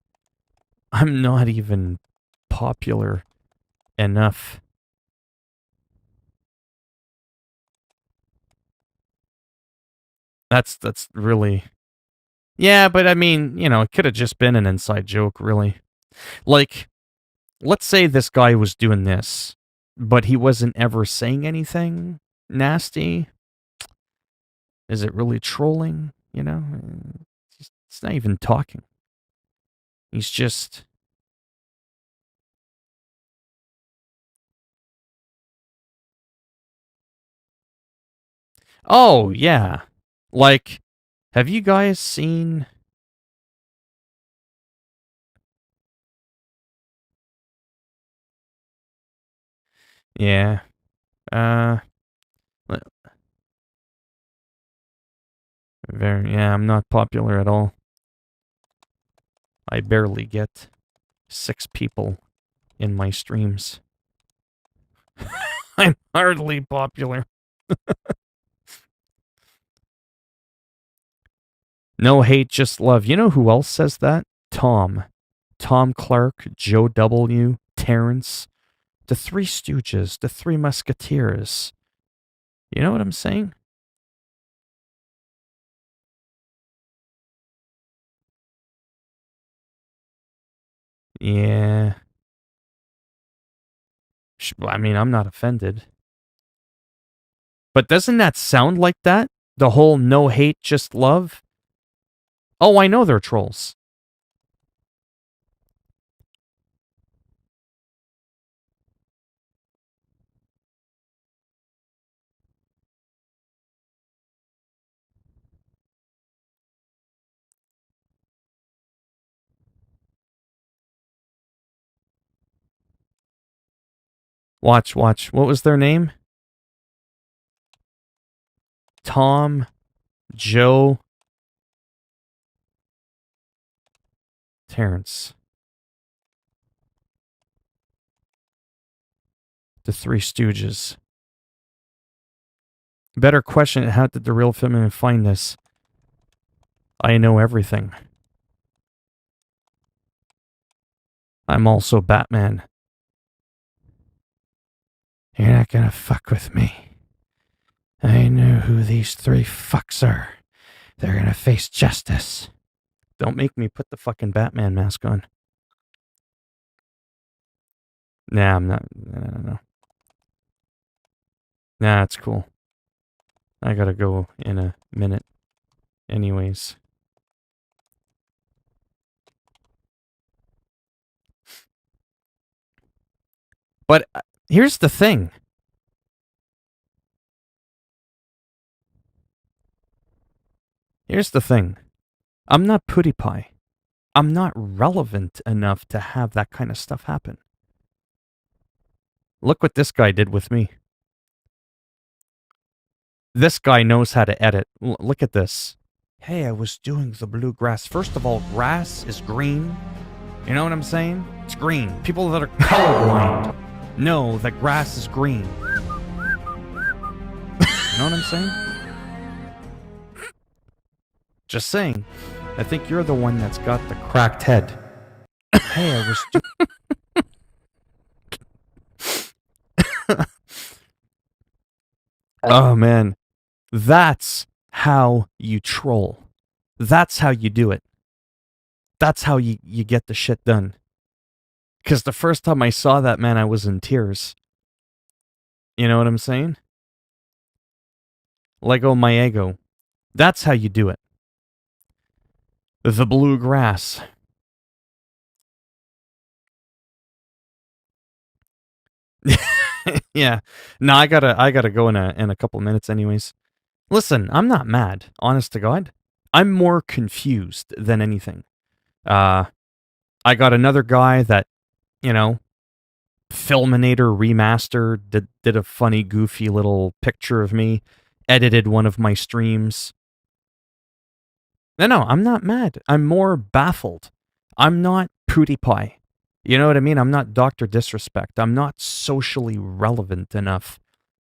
I'm not even popular enough. That's really... Yeah, but I mean, you know, it could have just been an inside joke, really. Like, let's say this guy was doing this, but he wasn't ever saying anything nasty. Is it really trolling? You know? It's not even talking. He's just... Oh, yeah. Like, have you guys seen... Yeah. Yeah, I'm not popular at all. I barely get 6 people in my streams. I'm hardly popular. No hate, just love. You know who else says that? Tom. Tom Clark, Joe W., Terrence, the Three Stooges, the Three Musketeers. You know what I'm saying? Yeah. I mean, I'm not offended. But doesn't that sound like that? The whole no hate, just love? Oh, I know they're trolls. Watch. What was their name? Tom, Joe, Terrence. The Three Stooges. Better question, how did the real Philminator find this? I know everything. I'm also Batman. You're not gonna fuck with me. I know who these three fucks are. They're gonna face justice. Don't make me put the fucking Batman mask on. Nah, I'm not. No. Nah, it's cool. I gotta go in a minute. Anyways. But here's the thing. Here's the thing. I'm not PewDiePie. I'm not relevant enough to have that kind of stuff happen. Look what this guy did with me. This guy knows how to edit. Look at this. Hey, I was doing the bluegrass. First of all, grass is green. You know what I'm saying? It's green. People that are colorblind know that grass is green. You know what I'm saying? Just saying. I think you're the one that's got the cracked head. Hey, I was Oh, man. That's how you troll. That's how you do it. That's how you get the shit done. Because the first time I saw that, man, I was in tears. You know what I'm saying? Lego my ego. That's how you do it. The bluegrass. Yeah. No, I gotta go in a couple minutes anyways. Listen, I'm not mad, honest to God. I'm more confused than anything. I got another guy that, you know, Philminator remastered, did a funny, goofy little picture of me, edited one of my streams. No, I'm not mad. I'm more baffled. I'm not PewDiePie. You know what I mean? I'm not Dr. Disrespect. I'm not socially relevant enough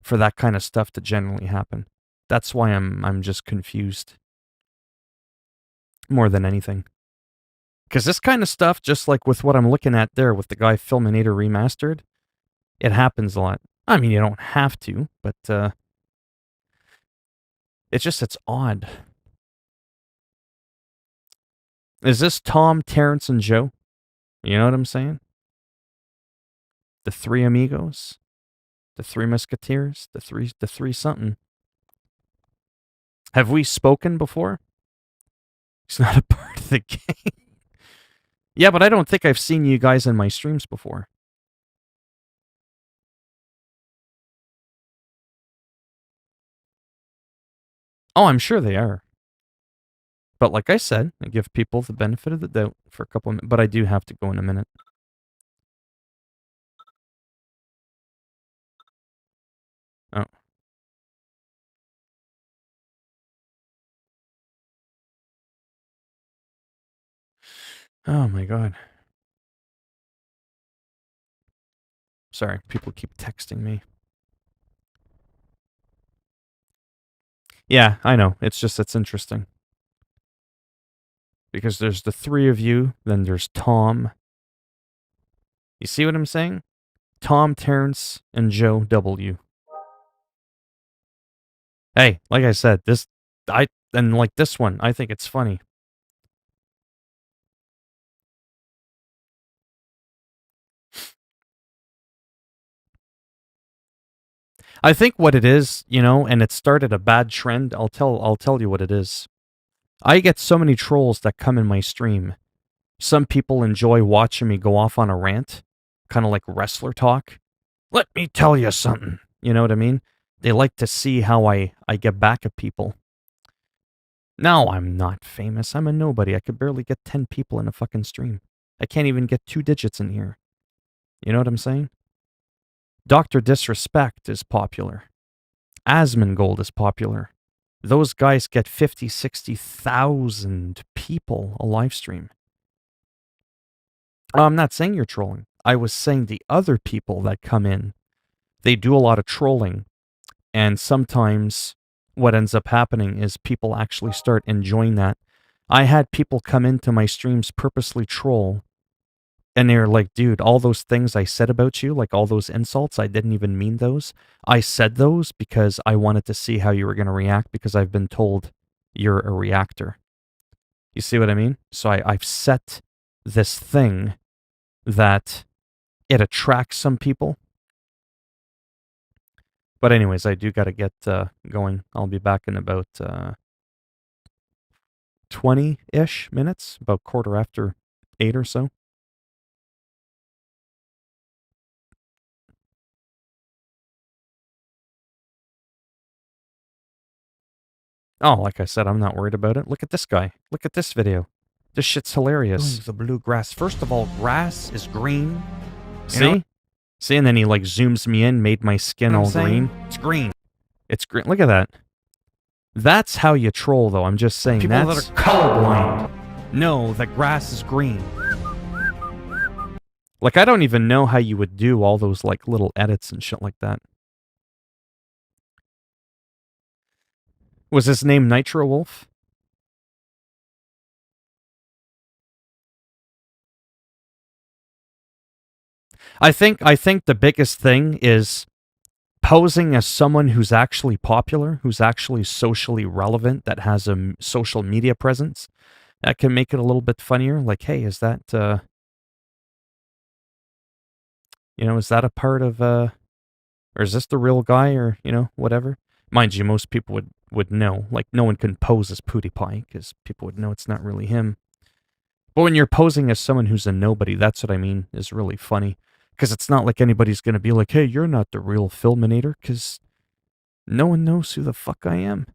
for that kind of stuff to generally happen. That's why I'm just confused. More than anything. Because this kind of stuff, just like with what I'm looking at there with the guy Philminator Remastered, it happens a lot. I mean, you don't have to, but it's odd. Is this Tom, Terrence, and Joe? You know what I'm saying? The three amigos? The three musketeers? The three something. Have we spoken before? It's not a part of the game. Yeah, but I don't think I've seen you guys in my streams before. Oh, I'm sure they are. But like I said, I give people the benefit of the doubt for a couple of minutes. But I do have to go in a minute. Oh. Oh my god. Sorry, people keep texting me. Yeah, I know. It's interesting. Because there's the three of you, then there's Tom. You see what I'm saying? Tom, Terrence, and Joe W. Hey, like I said, and like this one, I think it's funny. I think what it is, you know, and it started a bad trend. I'll tell you what it is. I get so many trolls that come in my stream. Some people enjoy watching me go off on a rant, kind of like wrestler talk. Let me tell you something. You know what I mean? They like to see how I get back at people. No, I'm not famous. I'm a nobody. I could barely get 10 people in a fucking stream. I can't even get 2 digits in here. You know what I'm saying? Dr. Disrespect is popular. Asmongold is popular. Those guys get 50, 60,000 people a live stream. I'm not saying you're trolling. I was saying the other people that come in they do a lot of trolling, and sometimes what ends up happening is people actually start enjoying that. I had people come into my streams purposely troll, and they're like, dude, all those things I said about you, like all those insults, I didn't even mean those. I said those because I wanted to see how you were going to react, because I've been told you're a reactor. You see what I mean? So I've set this thing that it attracts some people. But anyways, I do got to get going. I'll be back in about 20-ish minutes, about 8:15 or so. Oh, like I said, I'm not worried about it. Look at this guy. Look at this video. This shit's hilarious. The blue grass. First of all, grass is green. See? See, and then he like zooms me in, made my skin all green. It's green. It's green. Look at that. That's how you troll, though. I'm just saying People that's that are colorblind. No, the grass is green. Like, I don't even know how you would do all those like little edits and shit like that. Was his name Nitro Wolf? I think the biggest thing is posing as someone who's actually popular, who's actually socially relevant, that has a social media presence. That can make it a little bit funnier. Like, hey, is that, is that a part of, or is this the real guy, or, whatever? Mind you, most people would know. Like, no one can pose as PewDiePie, because people would know it's not really him. But when you're posing as someone who's a nobody, that's what I mean, is really funny. Because it's not like anybody's going to be like, hey, you're not the real Philminator, because no one knows who the fuck I am.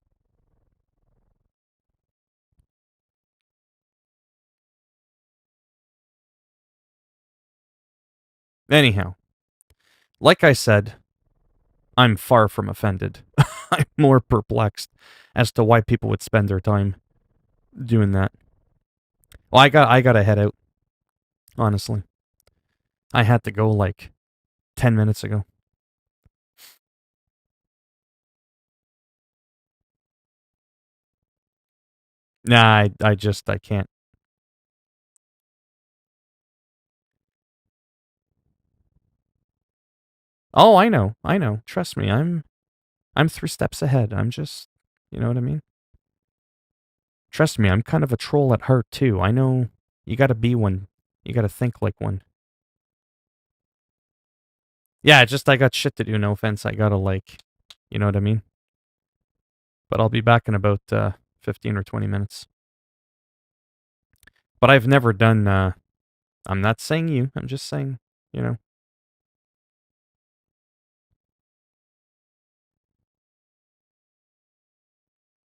Anyhow, like I said, I'm far from offended. I'm more perplexed as to why people would spend their time doing that. Well, I gotta head out, honestly. I had to go like 10 minutes ago. Nah, I can't. Oh, I know. Trust me, I'm 3 steps ahead. I'm just, you know what I mean? Trust me, I'm kind of a troll at heart too. I know you gotta be one. You gotta think like one. Yeah, just I got shit to do, no offense. I gotta like, you know what I mean? But I'll be back in about 15 or 20 minutes. But I've never done, I'm not saying you, I'm just saying,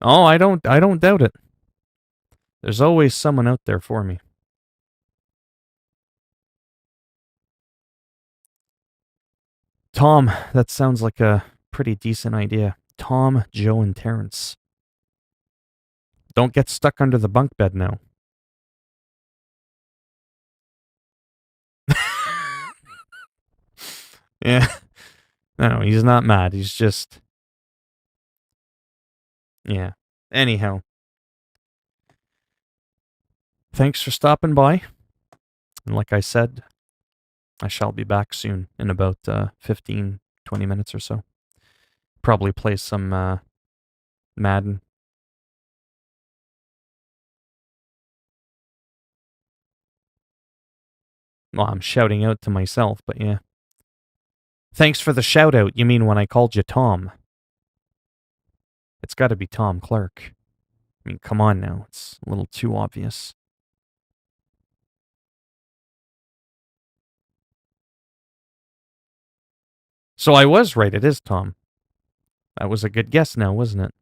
Oh, I don't doubt it. There's always someone out there for me. Tom, that sounds like a pretty decent idea. Tom, Joe, and Terrence. Don't get stuck under the bunk bed now. Yeah. No, he's not mad. He's just... Yeah. Anyhow. Thanks for stopping by. And like I said, I shall be back soon in about 15, 20 minutes or so. Probably play some Madden. Well, I'm shouting out to myself, but yeah. Thanks for the shout out. You mean when I called you Tom? It's got to be Tom Clark. I mean, come on now. It's a little too obvious. So I was right. It is Tom. That was a good guess now, wasn't it?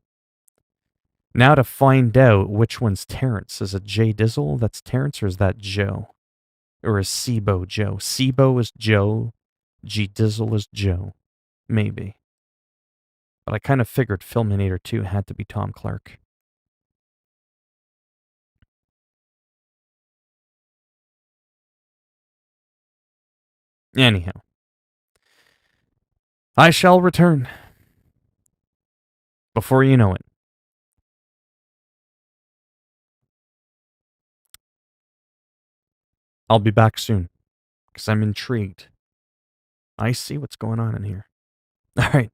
Now to find out which one's Terrence. Is it Jay Dizzle that's Terrence, or is that Joe? Or is Sibo Joe? Sibo is Joe. G Dizzle is Joe. Maybe. But I kind of figured Philminator 2 had to be Tom Clark. Anyhow. I shall return. Before you know it. I'll be back soon. Because I'm intrigued. I see what's going on in here. Alright.